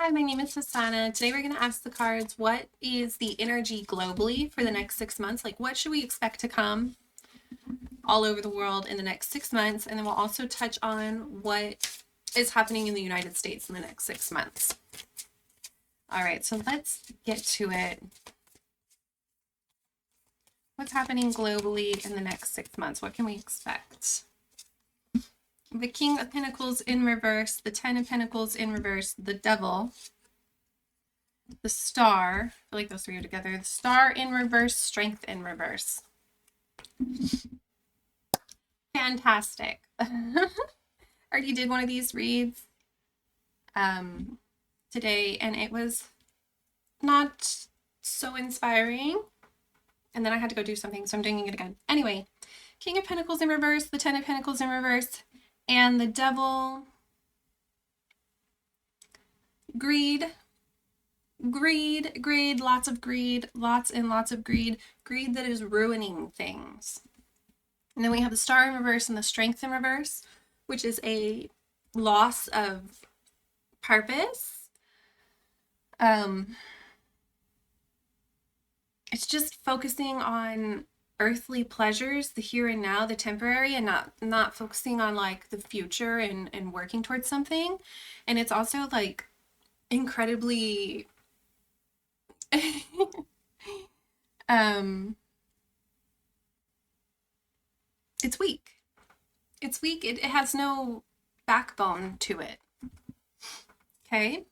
Hi, my name is Hassana. Today we're going to ask the cards, what is the energy globally for the next 6 months? Like, what should we expect to come all over the world in the next 6 months? And then we'll also touch on what is happening in the United States in the next 6 months. All right, so let's get to it. What's happening globally in the next 6 months? What can we expect? The King of Pentacles in reverse, the Ten of Pentacles in reverse, the Devil, the Star. I feel like those three are together. The Star in reverse, Strength in reverse. Fantastic. Already did one of these reads today, and it was not so inspiring. And then I had to go do something, so I'm doing it again. Anyway, King of Pentacles in reverse, the Ten of Pentacles in reverse, and the Devil. Greed, lots of greed, lots and lots of greed that is ruining things. And then we have the Star in reverse and the Strength in reverse, which is a loss of purpose. It's just focusing on earthly pleasures, the here and now, the temporary, and not focusing on like the future and working towards something. And it's also like incredibly it's weak. It's weak. It has no backbone to it. Okay.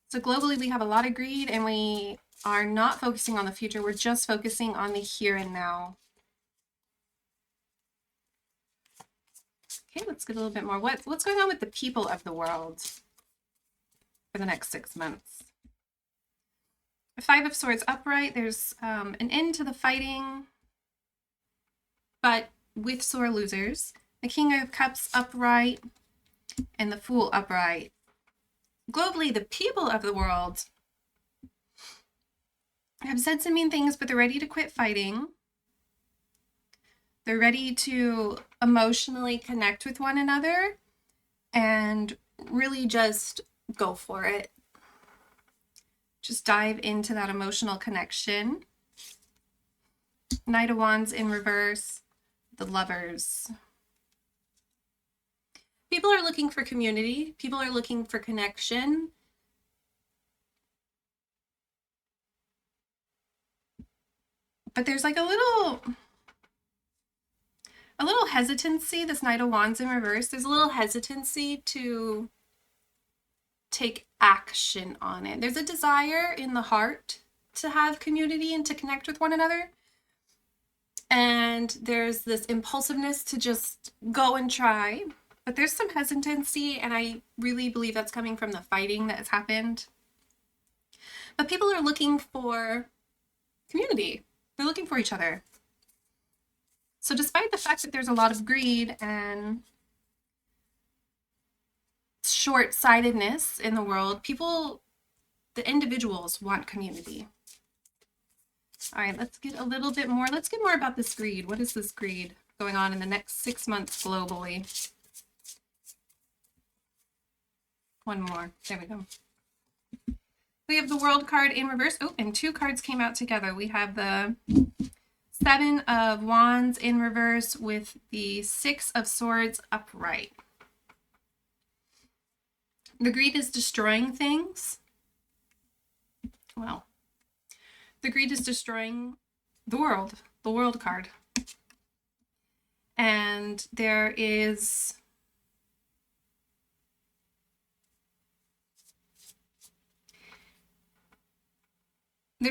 So globally, we have a lot of greed, and we are not focusing on the future. We're just focusing on the here and now. Okay, let's get a little bit more. What's going on with the people of the world for the next 6 months? The Five of Swords upright. There's an end to the fighting, but with sore losers. The King of Cups upright and the Fool upright. Globally, the people of the world have said some mean things, but they're ready to quit fighting. They're ready to emotionally connect with one another and really just go for it. Just dive into that emotional connection. Knight of Wands in reverse, the Lovers. People are looking for community. People are looking for connection. But there's like a little hesitancy, this Knight of Wands in reverse. There's a little hesitancy to take action on it. There's a desire in the heart to have community and to connect with one another. And there's this impulsiveness to just go and try. But there's some hesitancy, and I really believe that's coming from the fighting that has happened. But people are looking for community. They're looking for each other. So despite the fact that there's a lot of greed and short-sightedness in the world, the individuals want community. All right, let's get a little bit more. Let's get more about this greed. What is this greed going on in the next 6 months globally? One more. There we go. We have the World card in reverse. Oh, and two cards came out together. We have the Seven of Wands in reverse with the Six of Swords upright. The greed is destroying things. Well, the greed is destroying the World card. And there's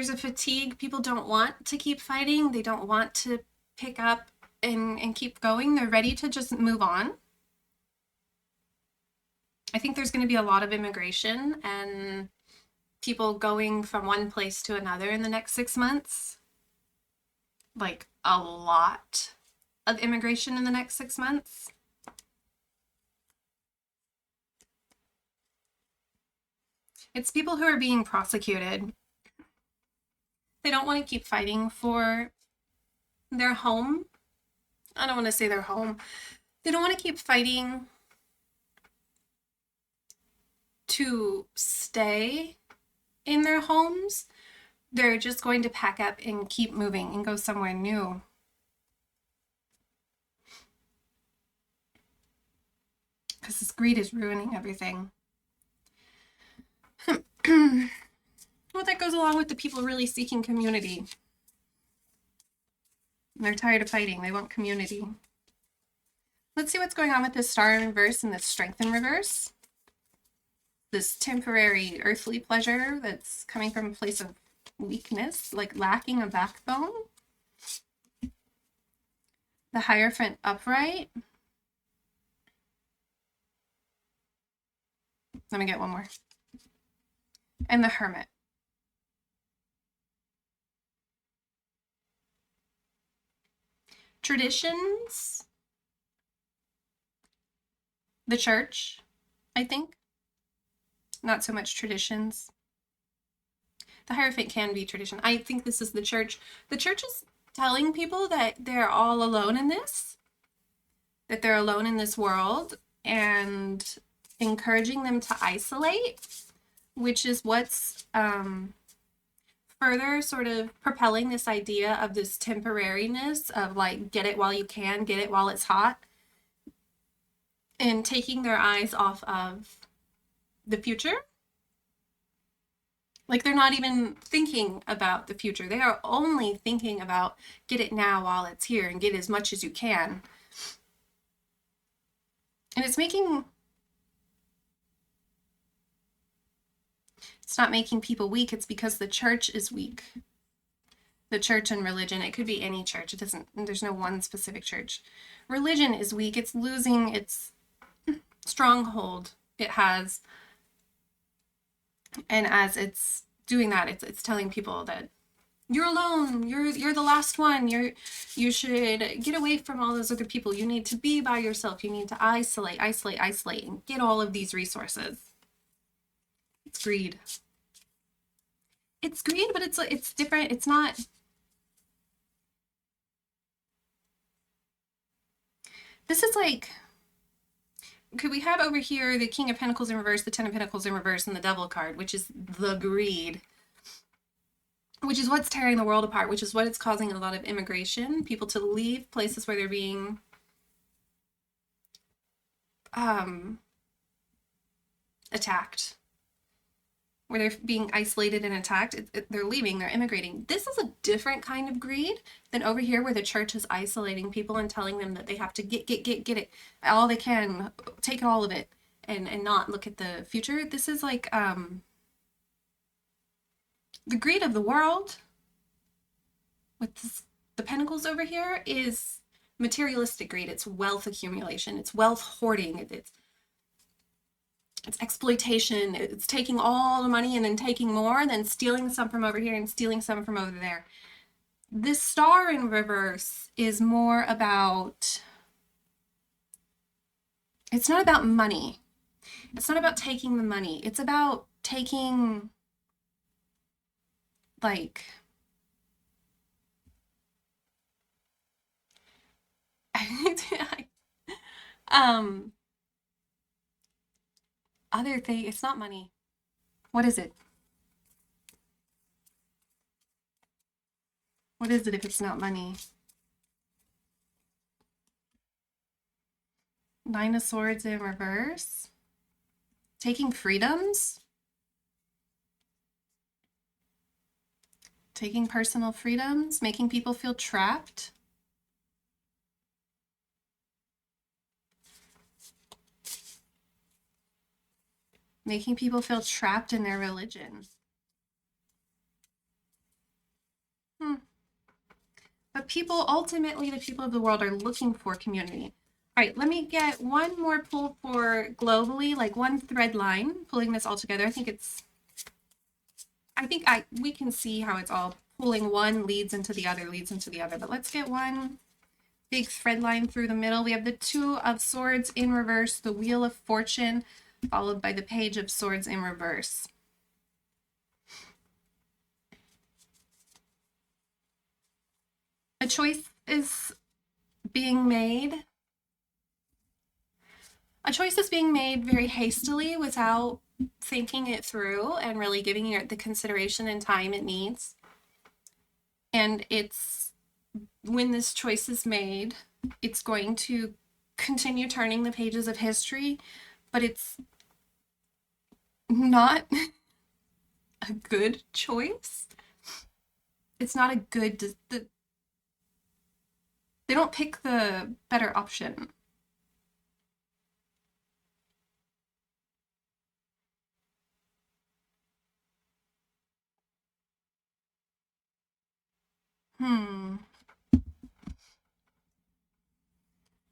a fatigue. People don't want to keep fighting. They don't want to pick up and keep going. They're ready to just move on. I think there's going to be a lot of immigration and people going from one place to another in the next 6 months. Like a lot of immigration in the next 6 months. It's people who are being prosecuted. They don't want to keep fighting for their home. I don't want to say their home. They don't want to keep fighting to stay in their homes. They're just going to pack up and keep moving and go somewhere new. Because this greed is ruining everything. Well, that goes along with the people really seeking community. They're tired of fighting. They want community. Let's see what's going on with this star in reverse and this strength in reverse. This temporary earthly pleasure that's coming from a place of weakness, like lacking a backbone. The Hierophant upright. Let me get one more. And the Hermit. Traditions. The church, I think. Not so much traditions. The Hierophant can be tradition. I think this is the church. The church is telling people that they're all alone in this, that they're alone in this world, and encouraging them to isolate, which is what's further sort of propelling this idea of this temporariness of like, get it while you can, get it while it's hot, and taking their eyes off of the future. Like they're not even thinking about the future. They are only thinking about get it now while it's here and get as much as you can. And it's not making people weak. It's because the church is weak. The church and religion, it could be any church. There's no one specific church. Religion is weak. It's losing its stronghold it has. And as it's doing that, it's telling people that you're alone. You're the last one. You should get away from all those other people. You need to be by yourself. You need to isolate, and get all of these resources. It's greed. It's greed, but it's different. It's not. This is like, could we have over here the King of Pentacles in reverse, the Ten of Pentacles in reverse, and the Devil card, which is the greed, which is what's tearing the world apart, which is what it's causing a lot of immigration, people to leave places where they're being attacked, where they're being isolated and attacked. They're leaving, they're immigrating. This is a different kind of greed than over here where the church is isolating people and telling them that they have to get it, all they can, take all of it, and not look at the future. This is like the greed of the world with the pentacles over here is materialistic greed. It's wealth accumulation. It's wealth hoarding. It's exploitation. It's taking all the money and then taking more, and then stealing some from over here and stealing some from over there. This star in reverse is more about, it's not about money. It's not about taking the money. It's about taking, like, other thing. It's not money. What is it? What is it if it's not money? Nine of Swords in reverse. Taking freedoms. Taking personal freedoms. Making people feel trapped. Making people feel trapped in their religion. But people, ultimately, the people of the world are looking for community. All right, let me get one more pull for globally, like one thread line, pulling this all together. We can see how it's all pulling, one leads into the other, but let's get one big thread line through the middle. We have the Two of Swords in reverse, the Wheel of Fortune, followed by the Page of Swords in reverse. A choice is being made. A choice is being made very hastily without thinking it through and really giving it the consideration and time it needs. And it's when this choice is made, it's going to continue turning the pages of history, but it's not a good choice. It's not a good, they don't pick the better option. Hmm.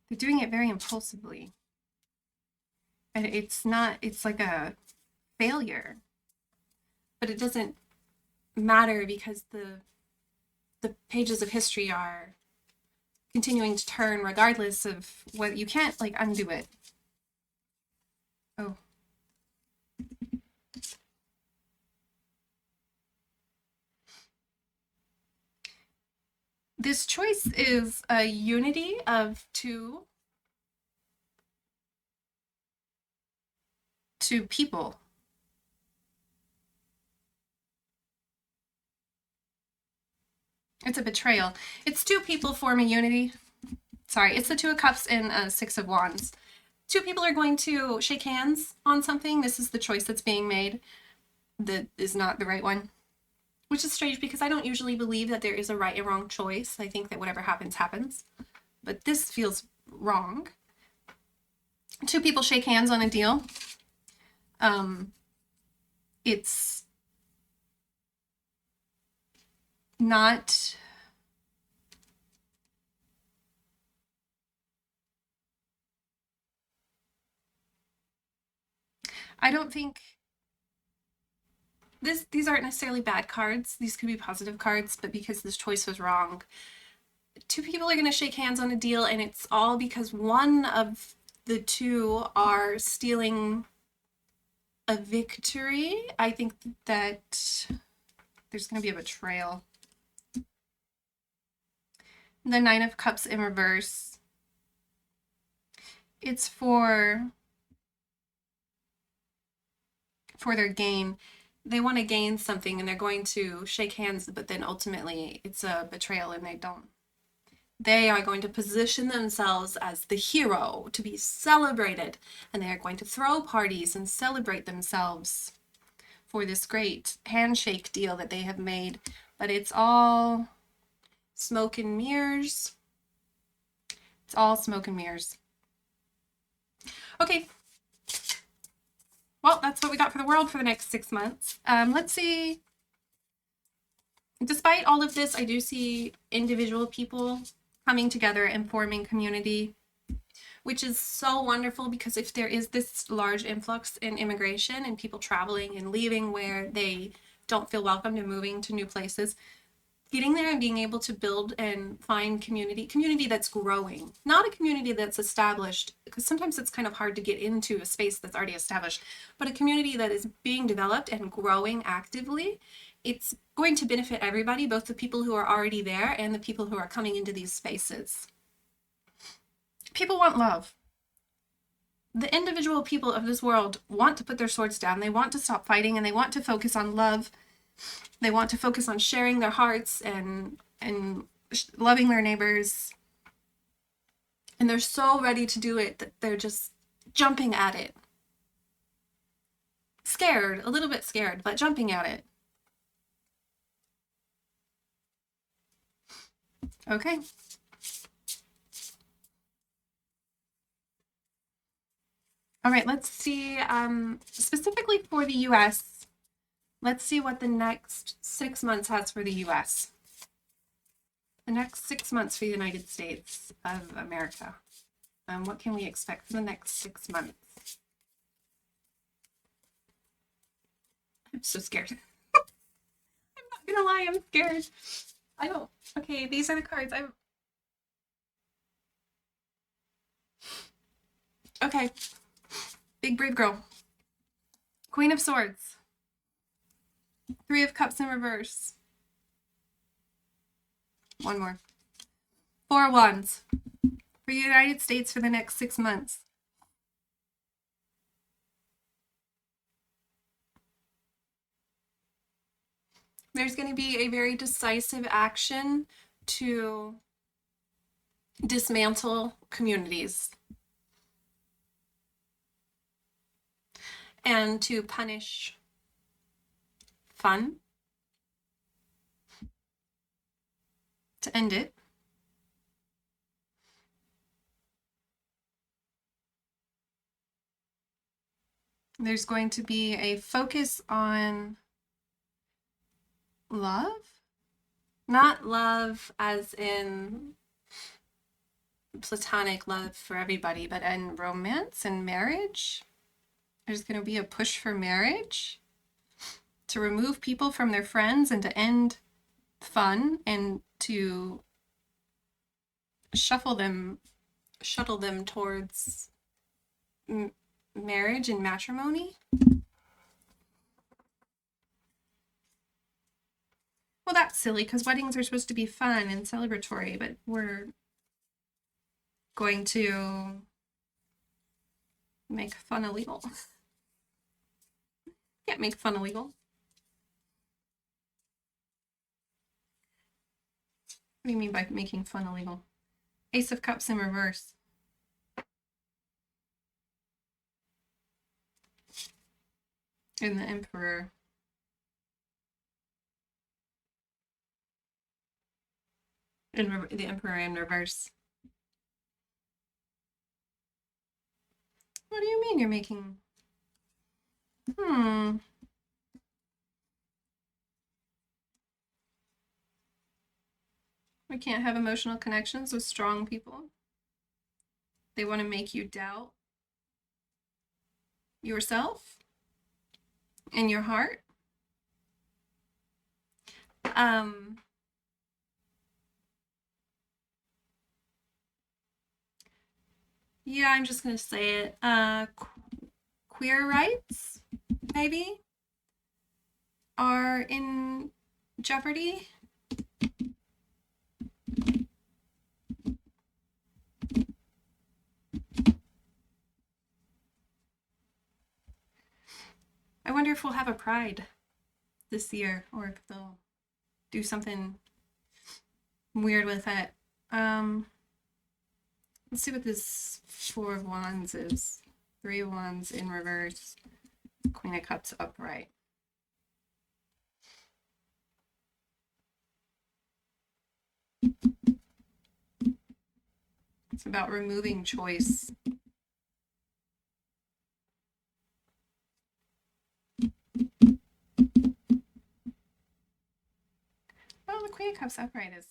They're doing it very impulsively. And it's not, it's like a failure. But it doesn't matter because the pages of history are continuing to turn regardless of what you can't like undo it. Oh. This choice is a unity of two people. It's a betrayal. It's two people form a unity. Sorry, it's the Two of Cups and Six of Wands. Two people are going to shake hands on something. This is the choice that's being made that is not the right one. Which is strange because I don't usually believe that there is a right and wrong choice. I think that whatever happens, happens. But this feels wrong. Two people shake hands on a deal. It's not. I don't think these aren't necessarily bad cards. These could be positive cards, but because this choice was wrong, two people are going to shake hands on a deal, and it's all because one of the two are stealing a victory. I think that there's going to be a betrayal. The Nine of Cups in reverse. It's for their gain. They want to gain something and they're going to shake hands, but then ultimately it's a betrayal and they don't. They are going to position themselves as the hero to be celebrated, and they are going to throw parties and celebrate themselves for this great handshake deal that they have made. But it's all smoke and mirrors. It's all smoke and mirrors. Okay. Well, that's what we got for the world for the next 6 months. Let's see. Despite all of this, I do see individual people coming together and forming community, which is so wonderful because if there is this large influx in immigration and people traveling and leaving where they don't feel welcomed and moving to new places, getting there and being able to build and find community that's growing, not a community that's established, because sometimes it's kind of hard to get into a space that's already established, but a community that is being developed and growing actively. It's going to benefit everybody, both the people who are already there and the people who are coming into these spaces. People want love. The individual people of this world want to put their swords down. They want to stop fighting and they want to focus on love. They want to focus on sharing their hearts and loving their neighbors. And they're so ready to do it that they're just jumping at it. Scared, a little bit scared, but jumping at it. Okay. All right, let's see, specifically for the US, let's see what the next 6 months has for the US. The next 6 months for the United States of America. What can we expect for the next 6 months? I'm so scared. I'm not gonna lie, I'm scared. I don't. Okay, these are the cards. Okay. Big brave girl. Queen of Swords. Three of Cups in reverse. One more. Four of Wands. For the United States for the next 6 months. There's going to be a very decisive action to dismantle communities and to punish fun, to end it. There's going to be a focus on love, not love as in platonic love for everybody, but in romance and marriage. There's going to be a push for marriage, to remove people from their friends and to end fun and to shuttle them towards marriage and matrimony. Well, that's silly because weddings are supposed to be fun and celebratory, but we're going to make fun illegal. Can't make fun illegal. What do you mean by making fun illegal? Ace of Cups in reverse. And the Emperor. The Emperor in reverse. What do you mean you're making? We can't have emotional connections with strong people. They want to make you doubt yourself and your heart. Yeah, I'm just gonna say it. Queer rights, maybe, are in jeopardy. I wonder if we'll have a pride this year, or if they'll do something weird with it. Let's see what this Four of Wands is. Three of Wands in reverse. Queen of Cups upright. It's about removing choice. Well, the Queen of Cups upright is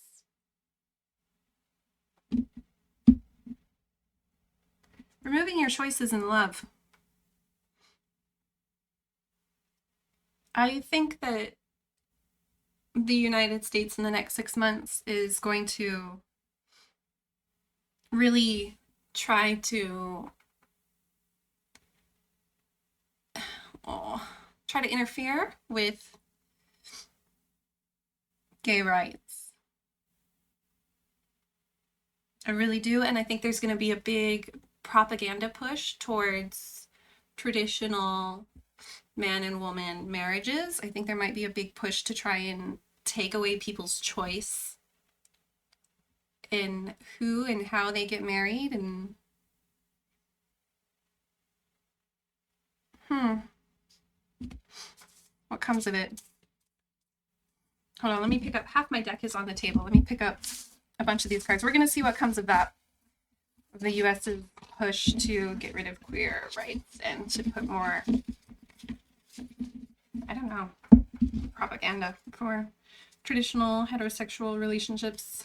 removing your choices in love. I think that the United States in the next 6 months is going to really try to interfere with gay rights. I really do, and I think there's going to be a big propaganda push towards traditional man and woman marriages. I think there might be a big push to try and take away people's choice in who and how they get married. And what comes of it? Hold on, let me pick up, half my deck is on the table. Let me pick up a bunch of these cards. We're going to see what comes of that. The US's push to get rid of queer rights and to put more, I don't know, propaganda for traditional heterosexual relationships.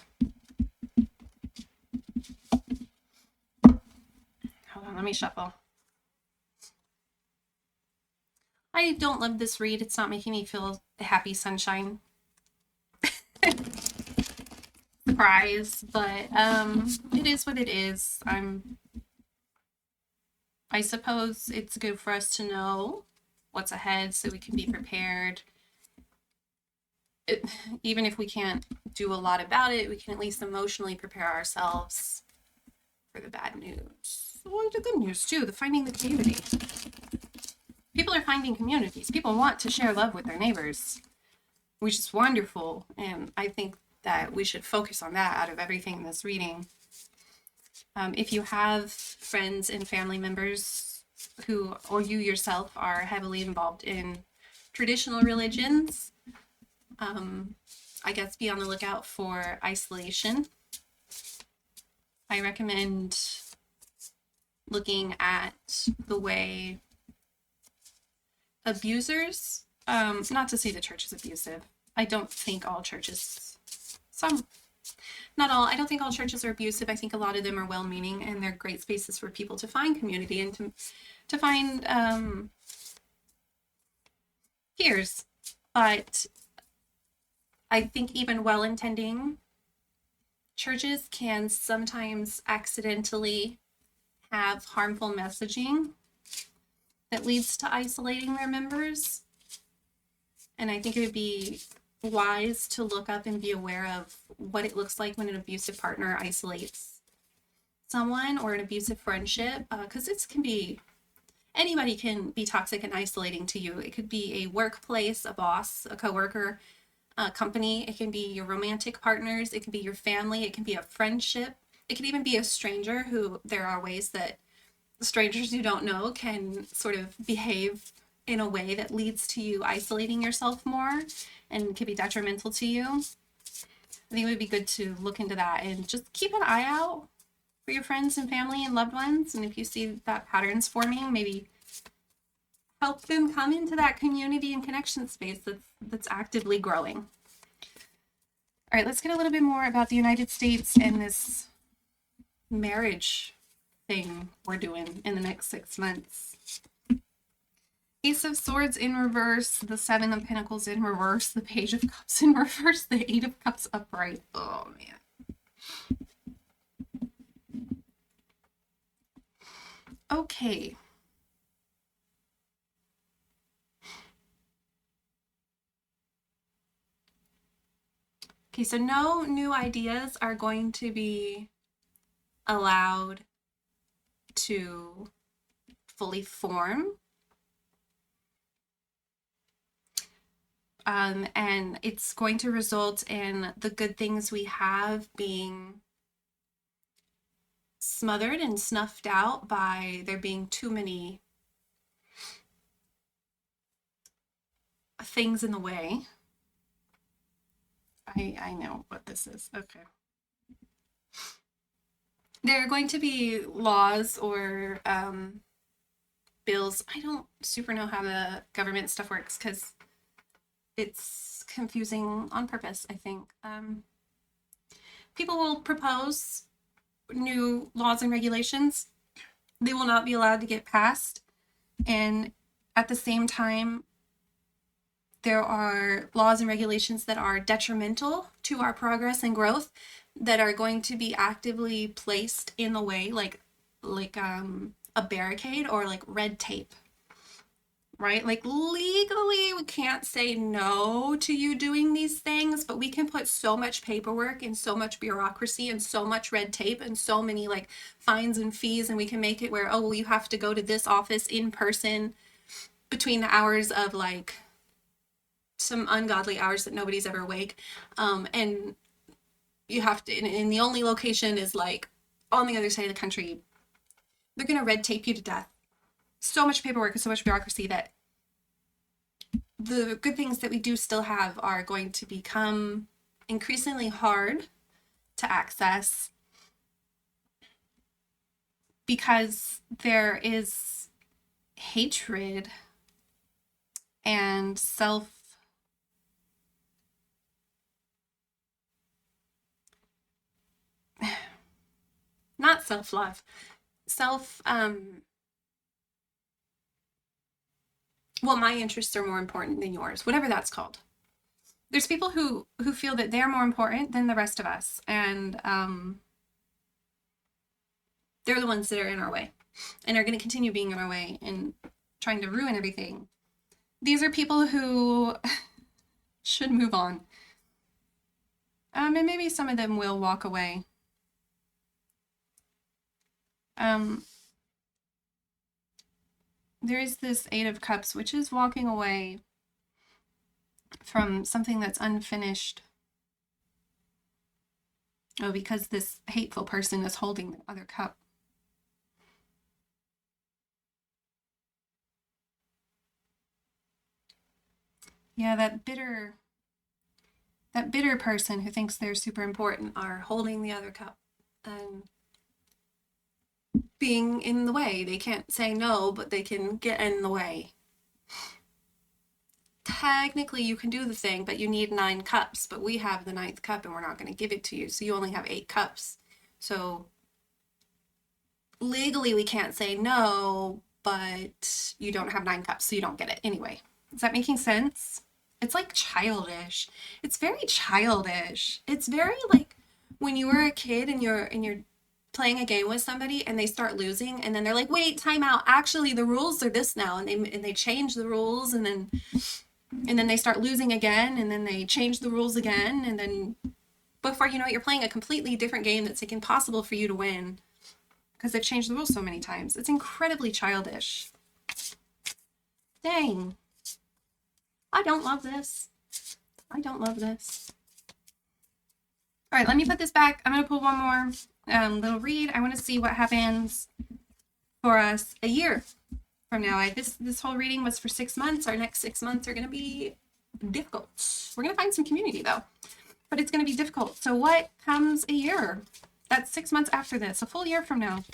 Hold on, let me shuffle. I don't love this read. It's not making me feel happy sunshine. Surprise, but it is what it is. I suppose it's good for us to know what's ahead so we can be prepared. Even if we can't do a lot about it, we can at least emotionally prepare ourselves for the bad news. Well, the good news too, the finding the community. People are finding communities. People want to share love with their neighbors. which is wonderful. And I think that we should focus on that out of everything in this reading. If you have friends and family members who, or you yourself, are heavily involved in traditional religions, I guess be on the lookout for isolation. I recommend looking at the way abusers, not to say the church is abusive. I don't think all churches, some, not all, I don't think all churches are abusive. I think a lot of them are well-meaning, and they're great spaces for people to find community and to find peers. But I think even well-intending churches can sometimes accidentally have harmful messaging that leads to isolating their members. And I think it would be wise to look up and be aware of what it looks like when an abusive partner isolates someone, or an abusive friendship, because it can be, anybody can be toxic and isolating to you. It could be a workplace, a boss, a coworker, a company. It can be your romantic partners. It can be your family. It can be a friendship. It could even be a stranger, who there are ways that strangers you don't know can sort of behave in a way that leads to you isolating yourself more and can be detrimental to you. I think it would be good to look into that and just keep an eye out for your friends and family and loved ones. And if you see that pattern's forming, maybe help them come into that community and connection space that's actively growing. All right, let's get a little bit more about the United States and this marriage thing we're doing in the next 6 months. Ace of Swords in reverse, the Seven of Pentacles in reverse, the Page of Cups in reverse, the Eight of Cups upright. Oh, man. Okay. Okay, so no new ideas are going to be allowed to fully form. And it's going to result in the good things we have being smothered and snuffed out by there being too many things in the way. I know what this is. Okay. There are going to be laws or bills. I don't super know how the government stuff works because it's confusing on purpose, I think. People will propose new laws and regulations. They will not be allowed to get passed. And at the same time, there are laws and regulations that are detrimental to our progress and growth that are going to be actively placed in the way, like a barricade or like red tape, right? Like legally, we can't say no to you doing these things, but we can put so much paperwork and so much bureaucracy and so much red tape and so many like fines and fees, and we can make it where, oh, well, you have to go to this office in person between the hours of like some ungodly hours that nobody's ever awake, and you have to, and the only location is like on the other side of the country. They're gonna red tape you to death. So much paperwork and so much bureaucracy that the good things that we do still have are going to become increasingly hard to access because there is hatred and not self-love, well, my interests are more important than yours, whatever that's called. There's people who feel that they're more important than the rest of us, and they're the ones that are in our way and are going to continue being in our way and trying to ruin everything. These are people who should move on. And maybe some of them will walk away. There is this Eight of Cups, which is walking away from something that's unfinished. Oh, because this hateful person is holding the other cup. Yeah, that bitter person who thinks they're super important are holding the other cup and being in the way. They can't say no, but they can get in the way. Technically, you can do the thing, but you need 9 cups. But we have the 9th cup and we're not going to give it to you. So you only have 8 cups. So legally, we can't say no, but you don't have 9 cups. So you don't get it anyway. Is that making sense? It's like childish. It's very childish. It's very like when you were a kid and you're playing a game with somebody and they start losing and then they're like, "Wait, time out. Actually, the rules are this now." And they change the rules and then they start losing again and then they change the rules again and then before you know it you're playing a completely different game that's like impossible for you to win because they've changed the rules so many times. It's incredibly childish. Dang. I don't love this. I don't love this. All right, let me put this back. I'm going to pull one more little read. I want to see what happens for us a year from now. This whole reading was for 6 months. Our next 6 months are going to be difficult. We're going to find some community though, but it's going to be difficult. So what comes a year? That's 6 months after this, a full year from now.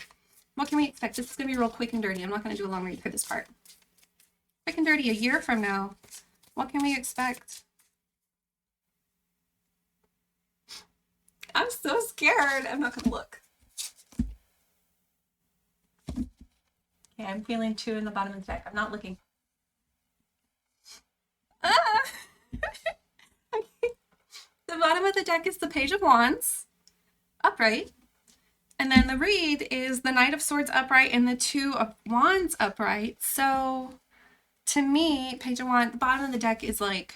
What can we expect? This is going to be real quick and dirty. I'm not going to do a long read for this part. Quick and dirty, a year from now. What can we expect? I'm so scared. I'm not going to look. Okay, I'm feeling 2 in the bottom of the deck. I'm not looking. Ah! Okay. The bottom of the deck is the Page of Wands, upright. And then the read is the Knight of Swords upright and the 2 of Wands upright. So to me, Page of Wands, the bottom of the deck is like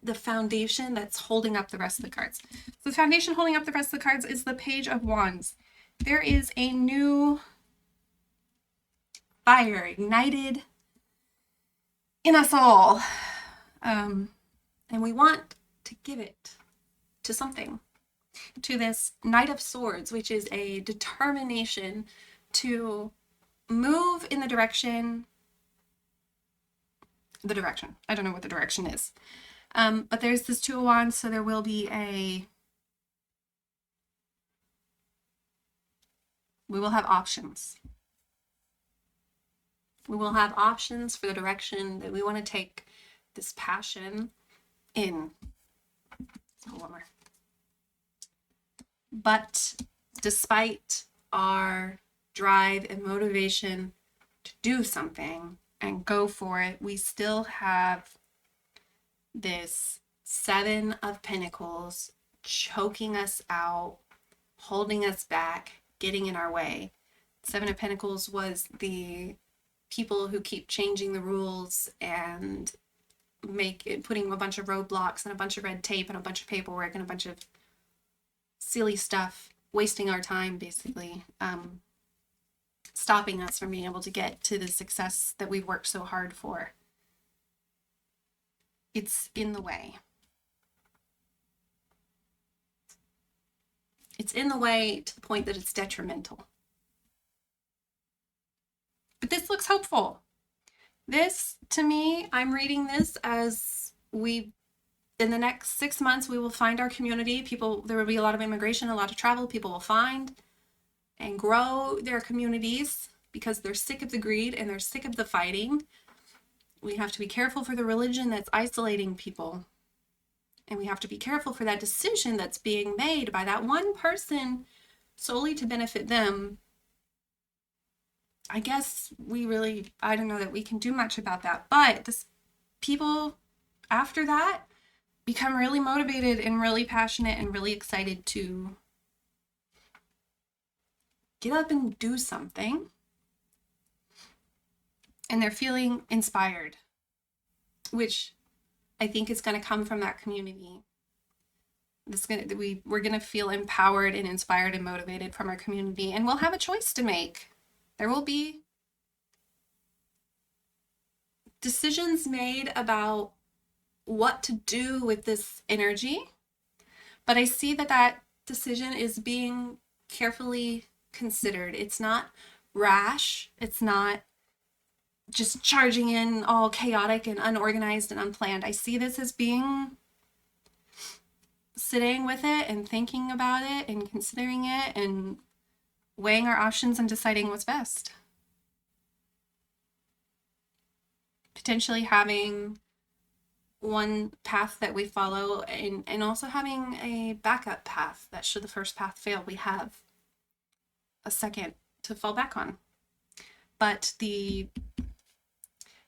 the foundation that's holding up the rest of the cards. So the foundation holding up the rest of the cards is the Page of Wands. There is a new fire ignited in us all. And we want to give it to something, to this Knight of Swords, which is a determination to move in the direction. I don't know what the direction is. But there's this 2 of Wands, so there will be we will have options. We will have options for the direction that we want to take this passion in. One more. But despite our drive and motivation to do something and go for it, we still have this 7 of Pentacles choking us out, holding us back, getting in our way. 7 of Pentacles was the people who keep changing the rules and putting a bunch of roadblocks and a bunch of red tape and a bunch of paperwork and a bunch of silly stuff, wasting our time basically, stopping us from being able to get to the success that we've worked so hard for. It's in the way. It's in the way to the point that it's detrimental. But this looks hopeful. This, to me, I'm reading this as in the next 6 months, we will find our community. There will be a lot of immigration, a lot of travel. People will find and grow their communities because they're sick of the greed and they're sick of the fighting. We have to be careful for the religion that's isolating people. And we have to be careful for that decision that's being made by that one person solely to benefit them. I guess I don't know that we can do much about that. But people after that become really motivated and really passionate and really excited to get up and do something. And they're feeling inspired, which I think is going to come from that community. We're going to feel empowered and inspired and motivated from our community, and we'll have a choice to make. There will be decisions made about what to do with this energy, but I see that that decision is being carefully considered. It's not rash. It's not just charging in all chaotic and unorganized and unplanned. I see this as being sitting with it and thinking about it and considering it and weighing our options and deciding what's best. Potentially having one path that we follow and also having a backup path that should the first path fail, we have a second to fall back on. But the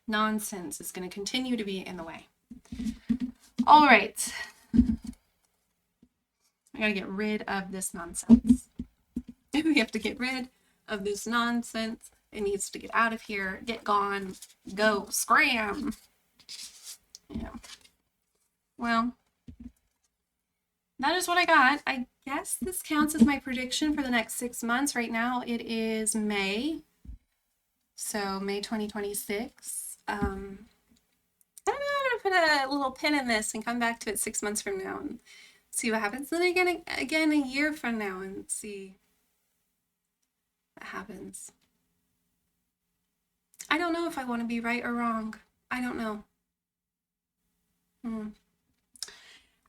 nonsense is going to continue to be in the way. All right. I got to get rid of this nonsense. We have to get rid of this nonsense. It needs to get out of here, get gone, go, scram. Yeah. Well, that is what I got. I guess this counts as my prediction for the next 6 months. Right now it is May. So May 2026. I don't know, I'm gonna put a little pin in this and come back to it 6 months from now and see what happens. Then again a year from now and see what happens. I don't know if I want to be right or wrong. I don't know.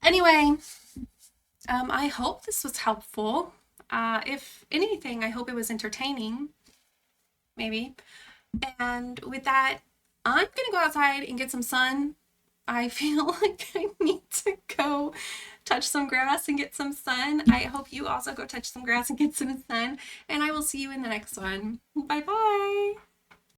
Anyway, I hope this was helpful. If anything, I hope it was entertaining. Maybe. And with that, I'm gonna go outside and get some sun. I feel like I need to go touch some grass and get some sun. I hope you also go touch some grass and get some sun. And I will see you in the next one. Bye bye.